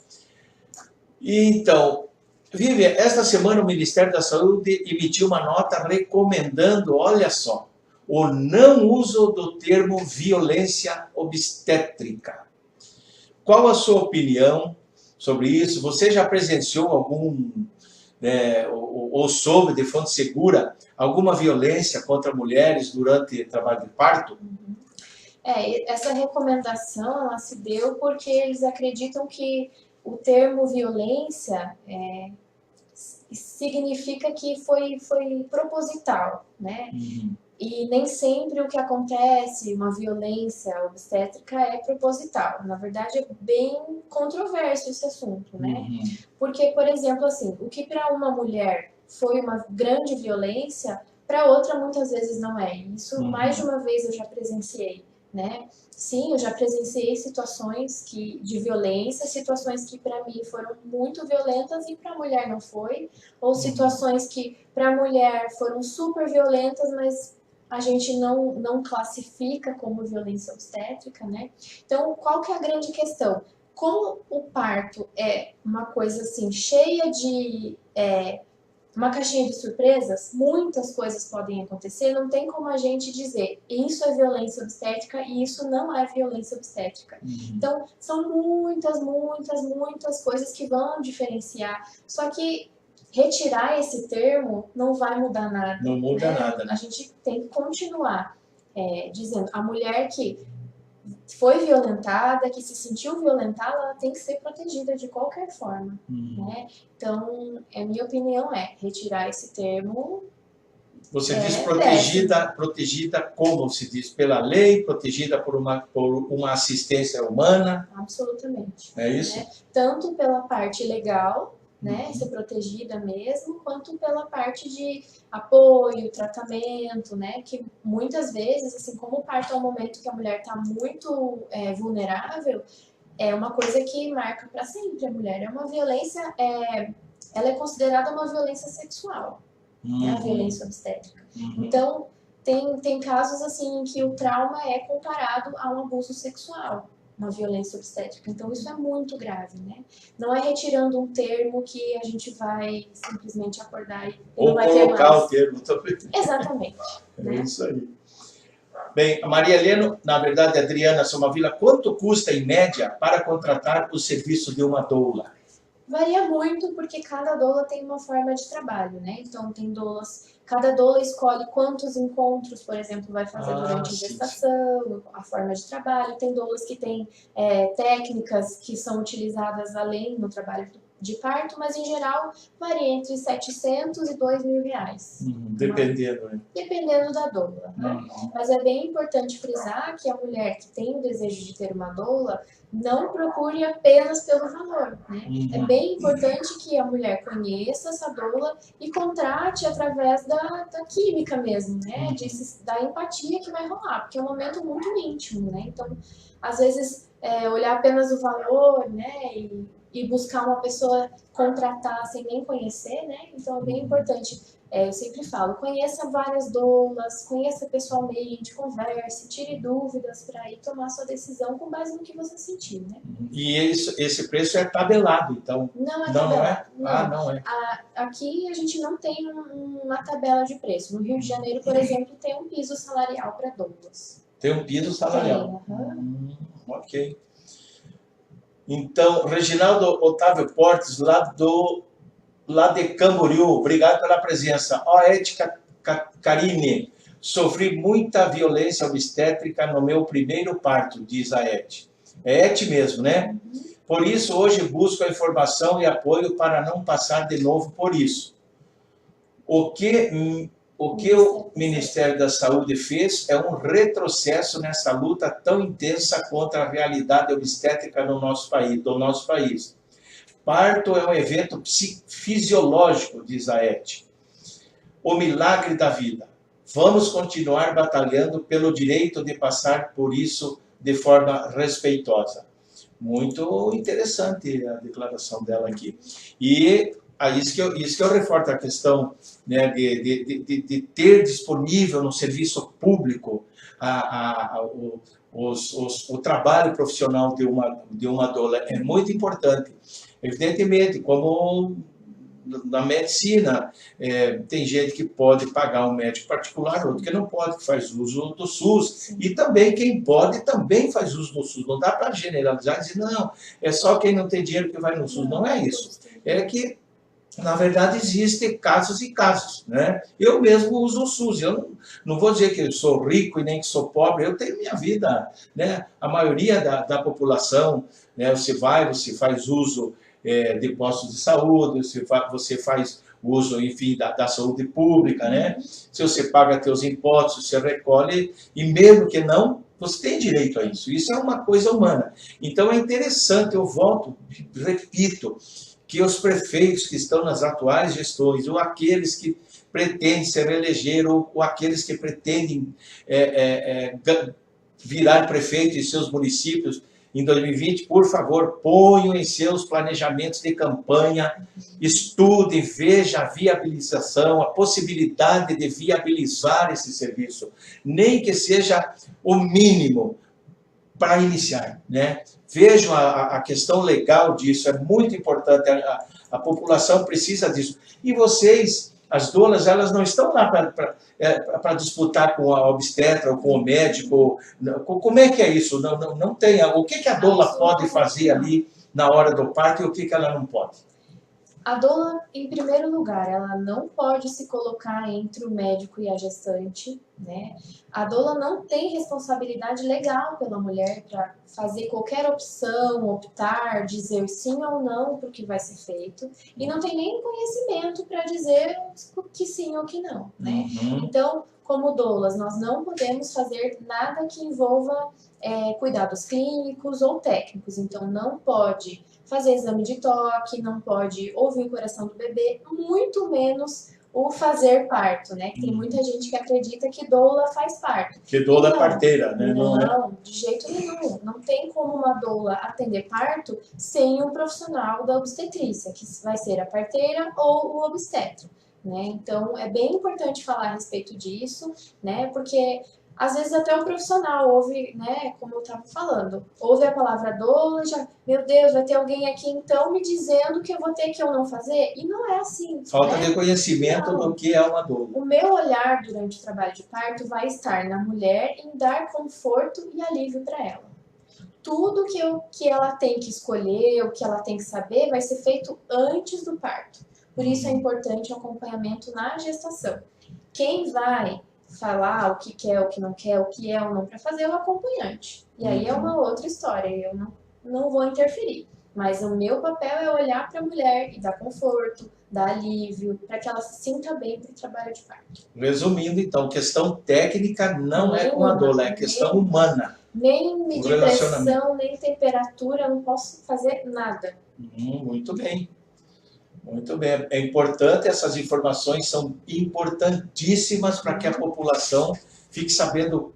Speaker 1: Então, Vivian, esta semana o Ministério da Saúde emitiu uma nota recomendando, olha só, o não uso do termo violência obstétrica. Qual a sua opinião sobre isso? Você já presenciou algum, ou soube de fonte segura, alguma violência contra mulheres durante o trabalho de parto?
Speaker 2: Essa recomendação ela se deu porque eles acreditam que o termo violência significa que foi proposital, né? E nem sempre o que acontece, uma violência obstétrica, é proposital. Na verdade, é bem controverso esse assunto, né? Porque, por exemplo, assim, o que para uma mulher foi uma grande violência, para outra muitas vezes não é. Isso mais de uma vez eu já presenciei, né? Sim, eu já presenciei situações de violência, situações que para mim foram muito violentas e para a mulher não foi, ou situações que para a mulher foram super violentas, mas a gente não classifica como violência obstétrica, né? Então, qual que é a grande questão? Como o parto é uma coisa assim, cheia de... uma caixinha de surpresas, muitas coisas podem acontecer, não tem como a gente dizer isso é violência obstétrica e isso não é violência obstétrica. Então, são muitas coisas que vão diferenciar, só que retirar esse termo não vai mudar nada.
Speaker 1: Não muda nada.
Speaker 2: A gente tem que continuar dizendo, a mulher que foi violentada, que se sentiu violentada, ela tem que ser protegida de qualquer forma, né? Então, a minha opinião é retirar esse termo.
Speaker 1: Você diz protegida como se diz? Pela lei, protegida por uma assistência humana?
Speaker 2: Absolutamente.
Speaker 1: É isso?
Speaker 2: Né? Tanto pela parte legal, né, ser protegida mesmo, quanto pela parte de apoio, tratamento, né, que muitas vezes, assim, como o parto é um momento que a mulher está muito vulnerável, é uma coisa que marca para sempre a mulher. É uma violência, ela é considerada uma violência sexual, a violência obstétrica. Então, tem casos, assim, em que o trauma é comparado a um abuso sexual, uma violência obstétrica. Então, isso é muito grave, né? Não é retirando um termo que a gente vai simplesmente acordar e não vai ter mais. Ou
Speaker 1: colocar o termo também.
Speaker 2: Exatamente.
Speaker 1: É isso aí. Bem, a Maria Helena, na verdade, a Adriana Somavila, quanto custa, em média, para contratar o serviço de uma doula?
Speaker 2: Varia muito porque cada doula tem uma forma de trabalho, né? Então tem doulas, cada doula escolhe quantos encontros, por exemplo, vai fazer durante a
Speaker 1: Sim, sim.
Speaker 2: gestação, a forma de trabalho. Tem doulas que têm técnicas que são utilizadas além no trabalho de parto, mas em geral varia entre 700 e 2.000 reais.
Speaker 1: Dependendo, né?
Speaker 2: Dependendo da doula, né? Mas é bem importante frisar que a mulher que tem o desejo de ter uma doula não procure apenas pelo valor, né? É bem importante que a mulher conheça essa doula e contrate através da química mesmo, né? Da empatia que vai rolar, porque é um momento muito íntimo, né? Então, às vezes, olhar apenas o valor, né? E buscar uma pessoa contratar sem nem conhecer, né? Então, é bem importante. Eu sempre falo, conheça várias doulas, conheça pessoalmente, converse, tire dúvidas para aí tomar sua decisão com base no que você sentir, né?
Speaker 1: E esse preço é tabelado, então?
Speaker 2: Não é tabelado.
Speaker 1: Não é? Não. Não é.
Speaker 2: Aqui a gente não tem uma tabela de preço. No Rio de Janeiro, por exemplo, tem um piso salarial para doulas.
Speaker 1: Tem um piso salarial?
Speaker 2: Tem,
Speaker 1: ok. Então, Reginaldo Otávio Portes, lá de Camboriú, obrigado pela presença. Ó, Ética Karine, sofri muita violência obstétrica no meu primeiro parto, diz a Eti. É Eti mesmo, né? Por isso, hoje busco a informação e apoio para não passar de novo por isso. O que o Ministério da Saúde fez é um retrocesso nessa luta tão intensa contra a realidade obstétrica do nosso país. Parto é um evento fisiológico, diz a Eti. O milagre da vida. Vamos continuar batalhando pelo direito de passar por isso de forma respeitosa. Muito interessante a declaração dela aqui. E isso que eu reforço a questão, né, de ter disponível no serviço público o trabalho profissional de uma doula é muito importante. Evidentemente, como na medicina, tem gente que pode pagar um médico particular, outro que não pode, que faz uso do SUS. E também quem pode também faz uso do SUS. Não dá para generalizar e dizer, não, é só quem não tem dinheiro que vai no SUS. Não é isso. É que, na verdade, existem casos e casos, né? Eu mesmo uso o SUS. Eu não vou dizer que eu sou rico e nem que sou pobre. Eu tenho minha vida, né? A maioria da população, né? Você faz uso de postos de saúde, você faz uso, enfim, da saúde pública, né? Se você paga seus impostos, você recolhe, e mesmo que não, você tem direito a isso. Isso é uma coisa humana. Então é interessante, eu volto, repito, que os prefeitos que estão nas atuais gestões, ou aqueles que pretendem se reeleger, ou aqueles que pretendem virar prefeito em seus municípios em 2020, por favor, ponham em seus planejamentos de campanha, estudem, vejam a viabilização, a possibilidade de viabilizar esse serviço, nem que seja o mínimo para iniciar, né? Vejam a questão legal disso, é muito importante, a população precisa disso. E vocês, as doulas, elas não estão lá para disputar com a obstetra ou com o médico. Como é que é isso? Não tem. O que a doula pode fazer ali na hora do parto e o que ela não pode?
Speaker 2: A doula, em primeiro lugar, ela não pode se colocar entre o médico e a gestante, né? A doula não tem responsabilidade legal pela mulher para fazer qualquer opção, optar, dizer sim ou não para o que vai ser feito, e não tem nem conhecimento para dizer que sim ou que não, né? Então, como doulas, nós não podemos fazer nada que envolva cuidados clínicos ou técnicos, então não pode fazer exame de toque, não pode ouvir o coração do bebê, muito menos o fazer parto, né? Tem muita gente que acredita que doula faz parto.
Speaker 1: Que doula é parteira, né?
Speaker 2: Não, de jeito nenhum. Não tem como uma doula atender parto sem um profissional da obstetrícia, que vai ser a parteira ou o obstetra, né? Então, é bem importante falar a respeito disso, né? Porque às vezes até o profissional ouve, né, como eu estava falando, ouve a palavra doula e já, meu Deus, vai ter alguém aqui então me dizendo que eu vou ter que ou não fazer, e não é assim.
Speaker 1: Falta
Speaker 2: né?
Speaker 1: de conhecimento do que é uma doula.
Speaker 2: O meu olhar durante o trabalho de parto vai estar na mulher em dar conforto e alívio para ela. tudo que ela tem que escolher, o que ela tem que saber, vai ser feito antes do parto. Por isso é importante o acompanhamento na gestação. Quem vai falar o que quer, o que não quer, o que é ou não para fazer é o acompanhante. E aí é uma outra história, eu não vou interferir. Mas o meu papel é olhar para a mulher e dar conforto, dar alívio, para que ela se sinta bem para o trabalho de parto.
Speaker 1: Resumindo, então, questão técnica não é com a doula, é questão humana.
Speaker 2: Nem medir pressão, nem temperatura, eu não posso fazer nada.
Speaker 1: Muito bem. Muito bem. É importante, essas informações são importantíssimas para que a população fique sabendo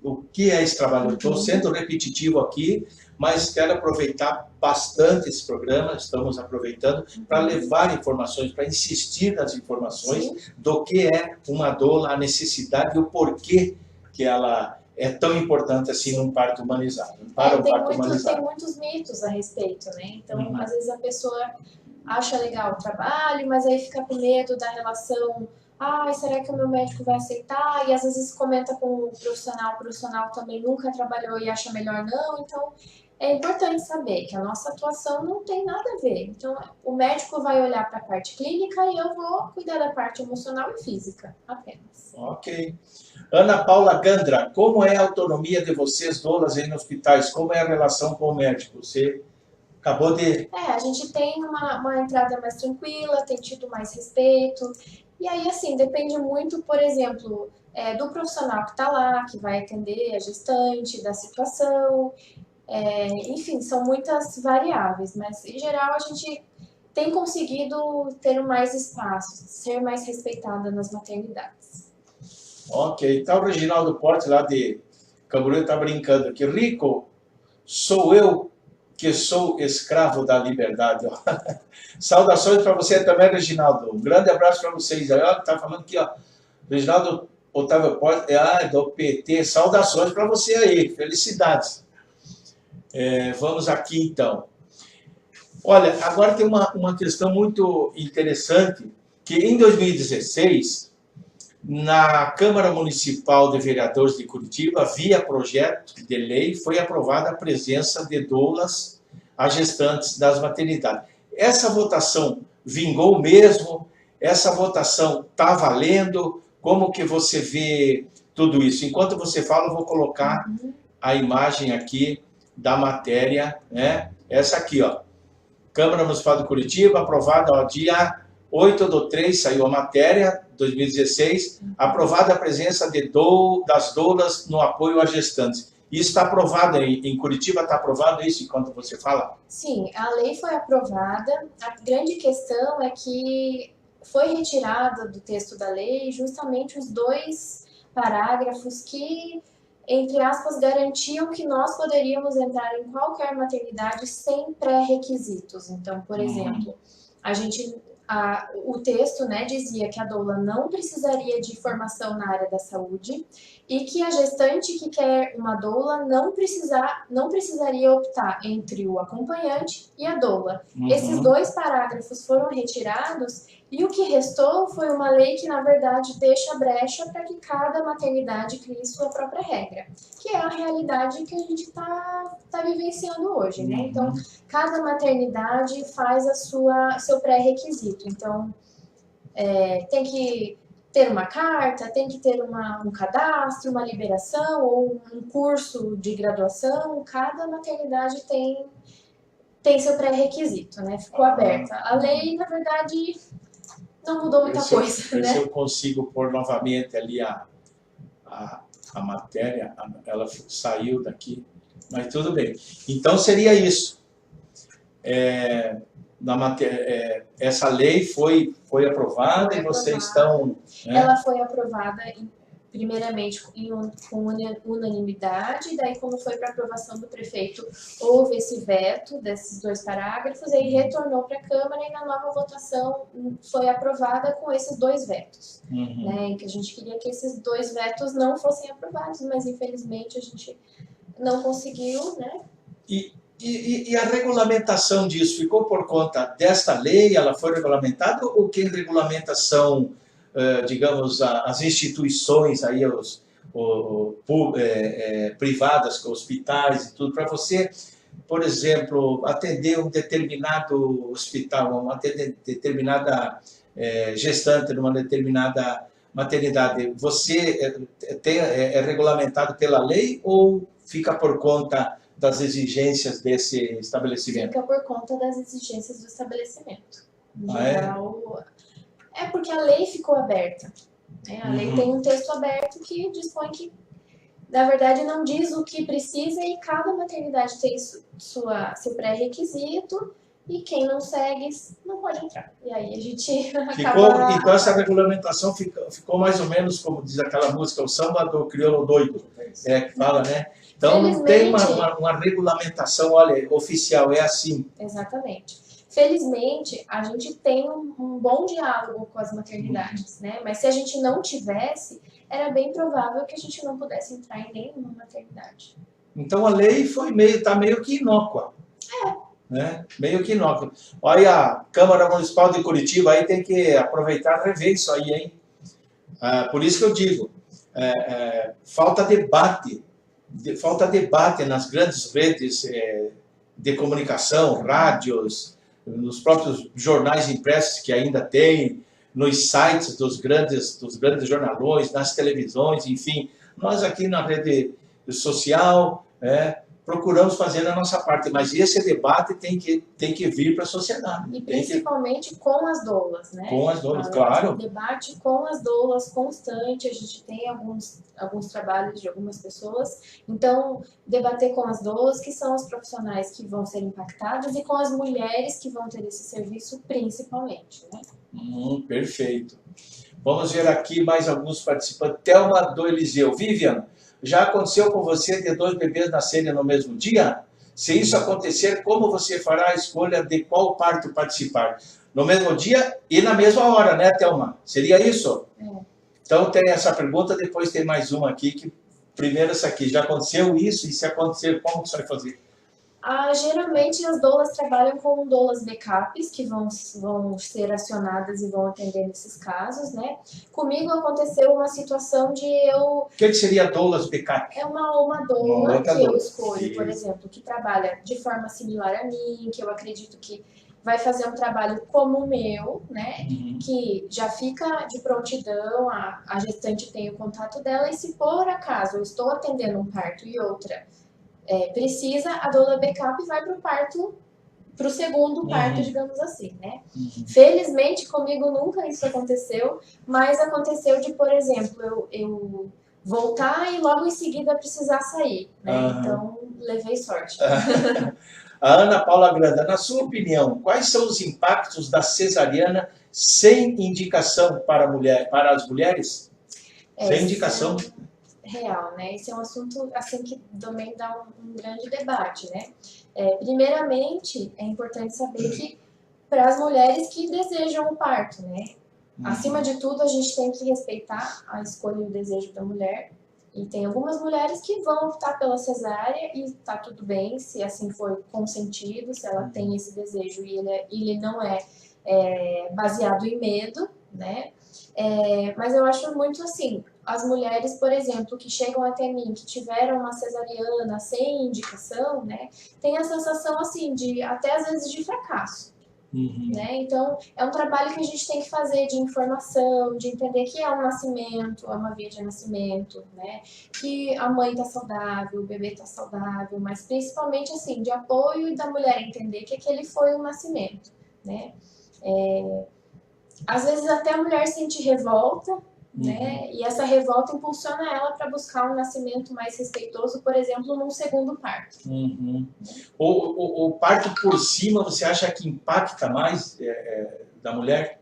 Speaker 1: o que é esse trabalho. Eu estou sendo repetitivo aqui, mas quero aproveitar bastante esse programa, estamos aproveitando para levar informações, para insistir nas informações do que é uma doula, a necessidade e o porquê que ela é tão importante assim num parto humanizado.
Speaker 2: Tem muitos mitos a respeito, né? Então, às vezes a pessoa acha legal o trabalho, mas aí fica com medo da relação. Será que o meu médico vai aceitar? E às vezes comenta com o profissional também nunca trabalhou e acha melhor não. Então, é importante saber que a nossa atuação não tem nada a ver. Então, o médico vai olhar para a parte clínica e eu vou cuidar da parte emocional e física, apenas.
Speaker 1: Ok. Ana Paula Gandra, como é a autonomia de vocês, doulas, aí nos hospitais? Como é a relação com o médico? Você acabou de...
Speaker 2: A gente tem uma entrada mais tranquila, tem tido mais respeito. E aí, assim, depende muito, por exemplo, do profissional que está lá, que vai atender a gestante, da situação. Enfim, são muitas variáveis, mas em geral a gente tem conseguido ter mais espaço, ser mais respeitada nas maternidades.
Speaker 1: Ok, então o Reginaldo Porte lá de Camboriú está brincando aqui. Rico, sou eu que sou escravo da liberdade. Saudações para você também, Reginaldo. Um grande abraço para vocês. Está falando aqui, ó, Reginaldo Otávio Porte, do PT. Saudações para você aí, felicidades. Vamos aqui então. Olha, agora tem uma questão muito interessante, que em 2016, na Câmara Municipal de Vereadores de Curitiba, via projeto de lei, foi aprovada a presença de doulas a gestantes das maternidades. Essa votação vingou mesmo? Essa votação está valendo? Como que você vê tudo isso? Enquanto você fala, eu vou colocar a imagem aqui da matéria, né? Essa aqui, ó. Câmara Municipal de Curitiba, aprovada, ó, dia 8/3, saiu a matéria, 2016, aprovada a presença das doulas no apoio a gestantes. Isso está aprovado em Curitiba, está aprovado isso enquanto você fala?
Speaker 2: Sim, a lei foi aprovada. A grande questão é que foi retirada do texto da lei justamente os 2 parágrafos que, entre aspas, garantiam que nós poderíamos entrar em qualquer maternidade sem pré-requisitos. Então, por exemplo, o texto, né, dizia que a doula não precisaria de formação na área da saúde e que a gestante que quer uma doula não precisaria optar entre o acompanhante e a doula. Esses 2 parágrafos foram retirados e o que restou foi uma lei que, na verdade, deixa brecha para que cada maternidade crie sua própria regra, que é a realidade que a gente está vivenciando hoje, né? Então, cada maternidade faz seu pré-requisito. Então, tem que ter uma carta, tem que ter um cadastro, uma liberação ou um curso de graduação. Cada maternidade tem seu pré-requisito, né? Ficou aberta. A lei, na verdade, não mudou muita coisa, né?
Speaker 1: Se eu consigo pôr novamente ali a matéria, ela saiu daqui, mas tudo bem. Então seria isso. Essa lei foi aprovada e vocês estão... Né?
Speaker 2: Ela foi aprovada primeiramente com unanimidade, daí quando foi para aprovação do prefeito houve esse veto desses 2 parágrafos, aí retornou para a Câmara e na nova votação foi aprovada com esses 2 vetos. Né, que a gente queria que esses 2 vetos não fossem aprovados, mas infelizmente a gente não conseguiu, né?
Speaker 1: E a regulamentação disso ficou por conta desta lei? Ela foi regulamentada ou quem regulamenta são, digamos, as instituições, aí, privadas, hospitais e tudo, para você, por exemplo, atender um determinado hospital, uma determinada gestante numa determinada maternidade, você é regulamentado pela lei ou fica por conta das exigências desse estabelecimento?
Speaker 2: Fica por conta das exigências do estabelecimento. Em
Speaker 1: Ah,
Speaker 2: geral, é porque a lei ficou aberta. Né? A lei tem um texto aberto que dispõe que, na verdade, não diz o que precisa e cada maternidade tem seu pré-requisito e quem não segue não pode entrar. E aí a gente acaba...
Speaker 1: Então essa regulamentação ficou mais ou menos como diz aquela música, o samba do crioulo doido, que fala, né? Então não tem uma regulamentação, olha, oficial, é assim.
Speaker 2: Exatamente. Felizmente, a gente tem um bom diálogo com as maternidades, né? Mas se a gente não tivesse, era bem provável que a gente não pudesse entrar em nenhuma maternidade.
Speaker 1: Então a lei tá meio que inócua. Né? Meio que inócua. Olha, a Câmara Municipal de Curitiba aí tem que aproveitar e rever isso aí, hein? Por isso que eu digo, falta debate nas grandes redes de comunicação, rádios, nos próprios jornais impressos que ainda tem, nos sites dos grandes jornalões, nas televisões, enfim. Nós aqui na rede social procuramos fazer a nossa parte, mas esse debate tem que vir para a sociedade.
Speaker 2: E principalmente com as doulas, né?
Speaker 1: Com as doulas, claro.
Speaker 2: Debate com as doulas constante, a gente tem alguns trabalhos de algumas pessoas, então debater com as doulas, que são os profissionais que vão ser impactados, e com as mulheres que vão ter esse serviço principalmente, né?
Speaker 1: Perfeito. Vamos ver aqui mais alguns participantes. Thelma do Eliseu. Vivian, já aconteceu com você ter 2 bebês nascerem no mesmo dia? Se isso acontecer, como você fará a escolha de qual parto participar? No mesmo dia e na mesma hora, né, Thelma? Seria isso? Então tem essa pergunta, depois tem mais uma aqui, que primeiro essa aqui. Já aconteceu isso? E se acontecer, como você vai fazer?
Speaker 2: Geralmente as doulas trabalham com doulas backups que vão ser acionadas e vão atender nesses casos, né? Comigo aconteceu uma situação de eu...
Speaker 1: O que seria doulas backup?
Speaker 2: É uma doula que eu escolho, por exemplo, que trabalha de forma similar a mim, que eu acredito que vai fazer um trabalho como o meu, né? Que já fica de prontidão, a gestante tem o contato dela, e se por acaso eu estou atendendo um parto e outra precisa, a doula backup vai para o segundo parto, digamos assim, né? Felizmente, comigo nunca isso aconteceu, mas aconteceu de, por exemplo, eu voltar e logo em seguida precisar sair, né? Então, levei sorte.
Speaker 1: A Ana Paula Granda, na sua opinião, quais são os impactos da cesariana sem indicação para as mulheres? Sem indicação.
Speaker 2: Real, né? Esse é um assunto assim que também dá um grande debate, né? Primeiramente, é importante saber que para as mulheres que desejam o parto, né? Acima de tudo, a gente tem que respeitar a escolha e o desejo da mulher. E tem algumas mulheres que vão optar pela cesárea e tá tudo bem, se assim for consentido, se ela tem esse desejo e ele não é baseado em medo, né? Mas eu acho muito assim, as mulheres, por exemplo, que chegam até mim, que tiveram uma cesariana sem indicação, né, tem a sensação assim de, até às vezes, de fracasso. Né? Então, é um trabalho que a gente tem que fazer de informação, de entender que é um nascimento, é uma via de nascimento, né? Que a mãe está saudável, o bebê está saudável, mas principalmente assim, de apoio e da mulher entender que aquele foi um nascimento, né? Às vezes até a mulher sente revolta, né? E essa revolta impulsiona ela para buscar um nascimento mais respeitoso, por exemplo, num segundo parto.
Speaker 1: O parto por cima, você acha que impacta mais da mulher?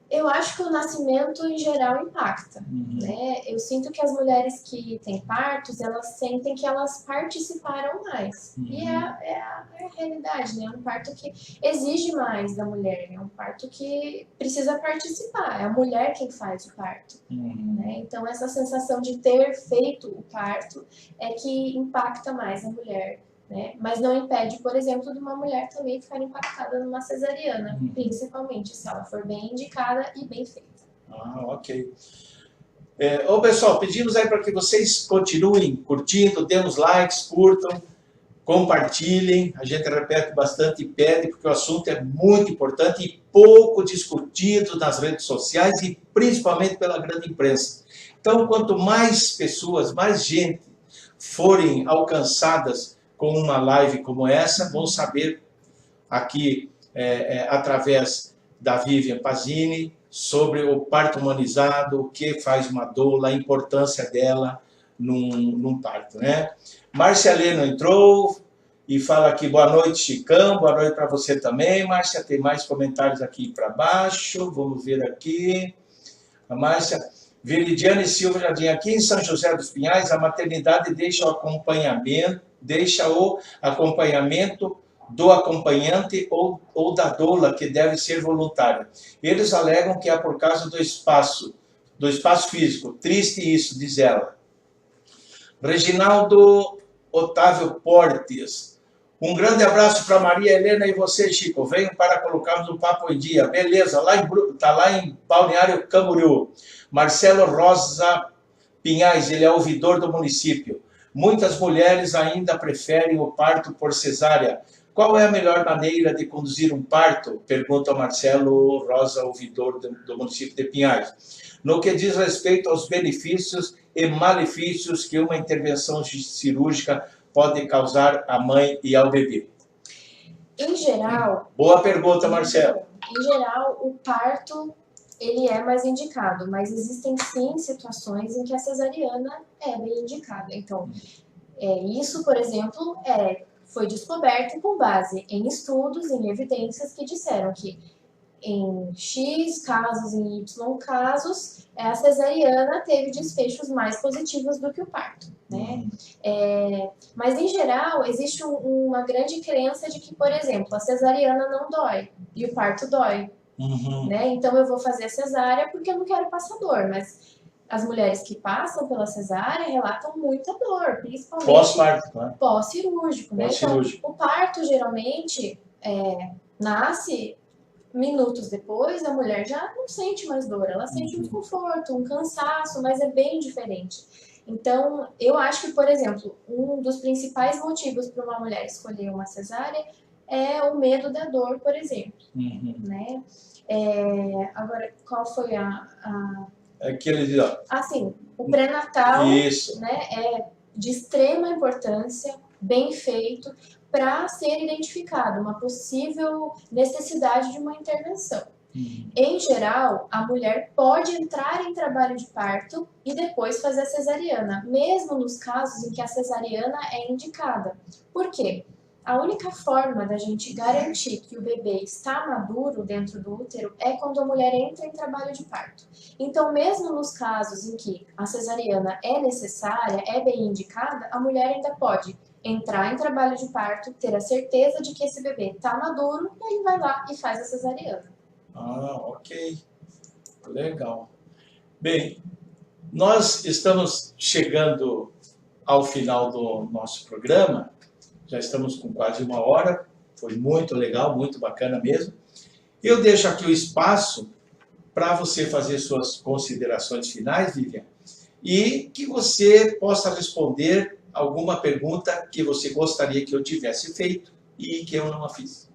Speaker 2: Eu acho que o nascimento, em geral, impacta. Né? Eu sinto que as mulheres que têm partos, elas sentem que elas participaram mais. E é a realidade, né? É um parto que exige mais da mulher, é né? Um parto que precisa participar. É a mulher quem faz o parto. Né? Então, essa sensação de ter feito o parto é que impacta mais a mulher. Né? Mas não impede, por exemplo, de uma mulher também ficar impactada numa cesariana, principalmente se ela for bem indicada e bem feita.
Speaker 1: Ok. Ô pessoal, pedimos aí para que vocês continuem curtindo, dêem uns likes, curtam, compartilhem. A gente repete bastante e pede, porque o assunto é muito importante e pouco discutido nas redes sociais e principalmente pela grande imprensa. Então, quanto mais pessoas, mais gente forem alcançadas com uma live como essa, vão saber aqui, através da Vivian Pazini, sobre o parto humanizado, o que faz uma doula, a importância dela num parto, né? Márcia Leno entrou e fala aqui, boa noite, Chicão, boa noite para você também, Márcia, tem mais comentários aqui para baixo, vamos ver aqui, a Márcia, Viridiane Silva Jardim, aqui em São José dos Pinhais, a maternidade deixa o acompanhamento do acompanhante ou da doula, que deve ser voluntária. Eles alegam que é por causa do espaço físico. Triste isso, diz ela. Reginaldo Otávio Portes. Um grande abraço para Maria Helena e você, Chico. Venho para colocarmos o papo em dia. Beleza, tá lá em Balneário Camboriú. Marcelo Rosa Pinhais, ele é ouvidor do município. Muitas mulheres ainda preferem o parto por cesárea. Qual é a melhor maneira de conduzir um parto? Pergunta Marcelo Rosa, ouvidor do município de Pinhais. No que diz respeito aos benefícios e malefícios que uma intervenção cirúrgica pode causar à mãe e ao bebê.
Speaker 2: Em geral...
Speaker 1: Boa pergunta, Marcelo.
Speaker 2: Em geral, o parto, ele é mais indicado, mas existem sim situações em que a cesariana é bem indicada. Então, isso, por exemplo, foi descoberto com base em estudos, em evidências que disseram que em X casos, em Y casos, a cesariana teve desfechos mais positivos do que o parto, né? Mas, em geral, existe uma grande crença de que, por exemplo, a cesariana não dói e o parto dói, né? Então, eu vou fazer a cesárea porque eu não quero passar dor, mas as mulheres que passam pela cesárea relatam muita dor, principalmente
Speaker 1: pós-parto, né?
Speaker 2: Pós-cirúrgico, né? Então, o parto, geralmente, nasce... Minutos depois, a mulher já não sente mais dor, ela sente um desconforto, um cansaço, mas é bem diferente. Então, eu acho que, por exemplo, um dos principais motivos para uma mulher escolher uma cesárea é o medo da dor, por exemplo. Né? Agora, qual foi
Speaker 1: aquele...
Speaker 2: Assim, o pré-natal,
Speaker 1: isso,
Speaker 2: né, é de extrema importância, bem feito, para ser identificada uma possível necessidade de uma intervenção. Em geral, a mulher pode entrar em trabalho de parto e depois fazer a cesariana, mesmo nos casos em que a cesariana é indicada. Por quê? A única forma da gente garantir que o bebê está maduro dentro do útero é quando a mulher entra em trabalho de parto. Então, mesmo nos casos em que a cesariana é necessária, é bem indicada, a mulher ainda pode entrar em trabalho de parto, ter a certeza de que esse bebê está maduro, e aí vai lá e faz a cesariana.
Speaker 1: Ok. Legal. Bem, nós estamos chegando ao final do nosso programa, já estamos com quase 1 hora, foi muito legal, muito bacana mesmo. Eu deixo aqui o espaço para você fazer suas considerações finais, Vivian, e que você possa responder alguma pergunta que você gostaria que eu tivesse feito e que eu não a fiz.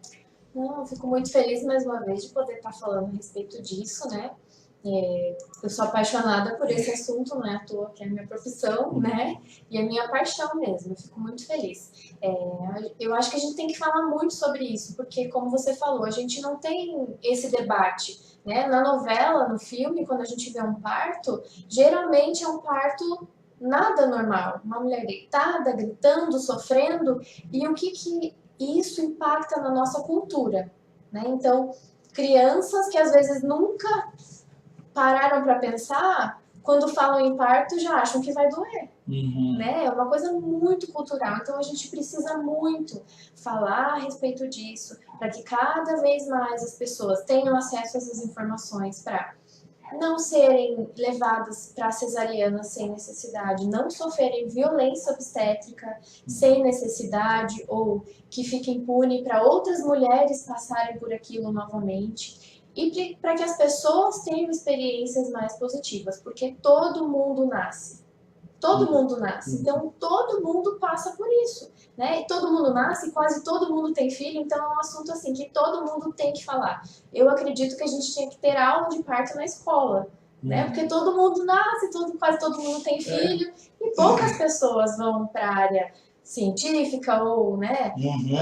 Speaker 2: Não, eu fico muito feliz mais uma vez de poder estar falando a respeito disso, né? Eu sou apaixonada por esse assunto, não é à toa que é a minha profissão, né? E é minha paixão mesmo, eu fico muito feliz. Eu acho que a gente tem que falar muito sobre isso, porque, como você falou, a gente não tem esse debate, né? Na novela, no filme, quando a gente vê um parto, geralmente é um parto nada normal. Uma mulher deitada, gritando, sofrendo, e o que isso impacta na nossa cultura, né? Então, crianças que às vezes nunca pararam para pensar, quando falam em parto já acham que vai doer, né? É uma coisa muito cultural, então a gente precisa muito falar a respeito disso, para que cada vez mais as pessoas tenham acesso a essas informações para não serem levadas para cesariana sem necessidade, não sofrerem violência obstétrica sem necessidade ou que fique impune para outras mulheres passarem por aquilo novamente. e para que as pessoas tenham experiências mais positivas, porque todo mundo nasce. Todo mundo nasce, então todo mundo passa por isso, né? E todo mundo nasce, quase todo mundo tem filho, então é um assunto assim que todo mundo tem que falar. Eu acredito que a gente tinha que ter aula de parto na escola, né? Porque todo mundo nasce, quase todo mundo tem filho, e poucas pessoas vão para a área científica ou, né,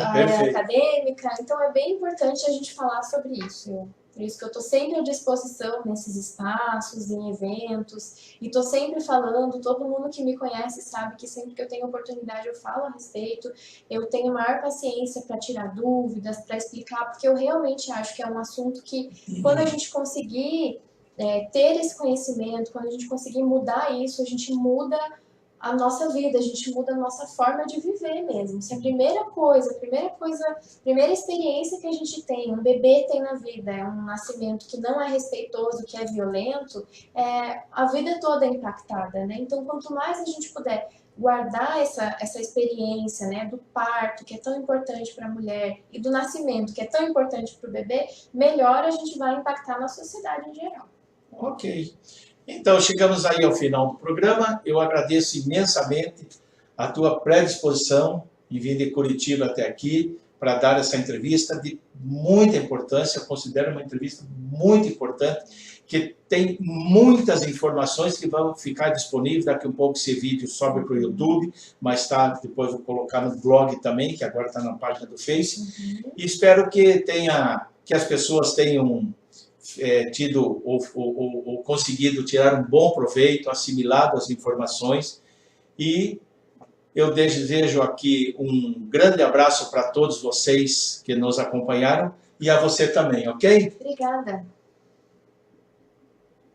Speaker 2: área acadêmica, então é bem importante a gente falar sobre isso. Por isso que eu estou sempre à disposição nesses espaços, em eventos, e estou sempre falando, todo mundo que me conhece sabe que sempre que eu tenho oportunidade eu falo a respeito, eu tenho maior paciência para tirar dúvidas, para explicar, porque eu realmente acho que é um assunto que, quando a gente conseguir ter esse conhecimento, quando a gente conseguir mudar isso, a gente muda a nossa vida, a gente muda a nossa forma de viver mesmo. Se a primeira experiência que a gente tem, um bebê tem na vida, é um nascimento que não é respeitoso, que é violento, a vida toda é impactada, né? Então, quanto mais a gente puder guardar essa experiência, né, do parto, que é tão importante para a mulher, e do nascimento, que é tão importante para o bebê, melhor a gente vai impactar na sociedade em geral.
Speaker 1: Ok. Então, chegamos aí ao final do programa. Eu agradeço imensamente a tua predisposição em vir de Curitiba até aqui para dar essa entrevista de muita importância. Eu considero uma entrevista muito importante, que tem muitas informações que vão ficar disponíveis. Daqui a pouco esse vídeo sobe para o YouTube, mais tarde depois vou colocar no blog também, que agora está na página do Face. E espero que as pessoas tenham tido ou conseguido tirar um bom proveito, assimilado as informações, e eu desejo aqui um grande abraço para todos vocês que nos acompanharam e a você também, ok?
Speaker 2: Obrigada.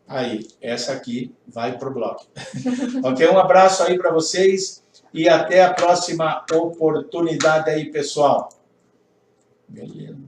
Speaker 1: Aí, essa aqui vai para o blog. Ok? Um abraço aí para vocês e até a próxima oportunidade aí, pessoal. Beleza.